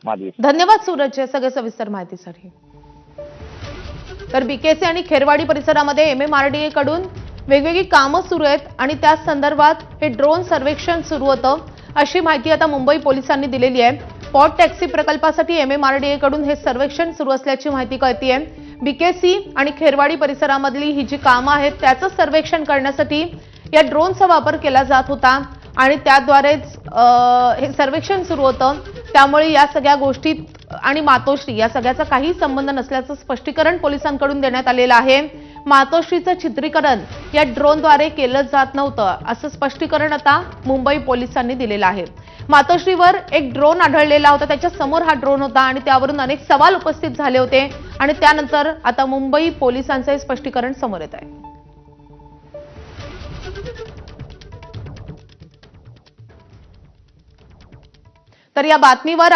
माधवी. धन्यवाद सूरज या सगळ्या सविस्तर माहितीसाठी. तर बीकेसी आणि खेरवाडी परिसरामध्ये MMRDA कडून वेगवेगळी कामं सुरू आहेत आणि त्या संदर्भात हे ड्रोन सर्वेक्षण सुरू होतं अशी माहिती आता मुंबई पोलिसांनी दिलेली आहे. पॉट टॅक्सी प्रकल्पासाठी MMRDA कडून हे सर्वेक्षण सुरू असल्याची माहिती कळतीये. बीकेसी आणि खेरवाडी परिसरामधली ही जी कामं आहेत त्याचं सर्वेक्षण करण्यासाठी या ड्रोनचा वापर केला जात होता आणि त्याद्वारेच हे सर्वेक्षण सुरू होतं. त्यामुळे या सगळ्या गोष्टीत आणि मातोश्री या सगळ्याचा काही संबंध नसल्याचं स्पष्टीकरण पोलिसांकडून देण्यात आलेलं आहे. मातोश्रीचं चित्रीकरण या ड्रोनद्वारे केलं जात नव्हतं असं स्पष्टीकरण आता मुंबई पोलिसांनी दिलेलं आहे. मातोश्रीवर एक ड्रोन आढळलेला होता, त्याच्या समोर हा ड्रोन होता आणि त्यावरून अनेक सवाल उपस्थित झाले होते आणि त्यानंतर आता मुंबई पोलिसांचं हे स्पष्टीकरण समोर येत आहे. तर या बातमीवर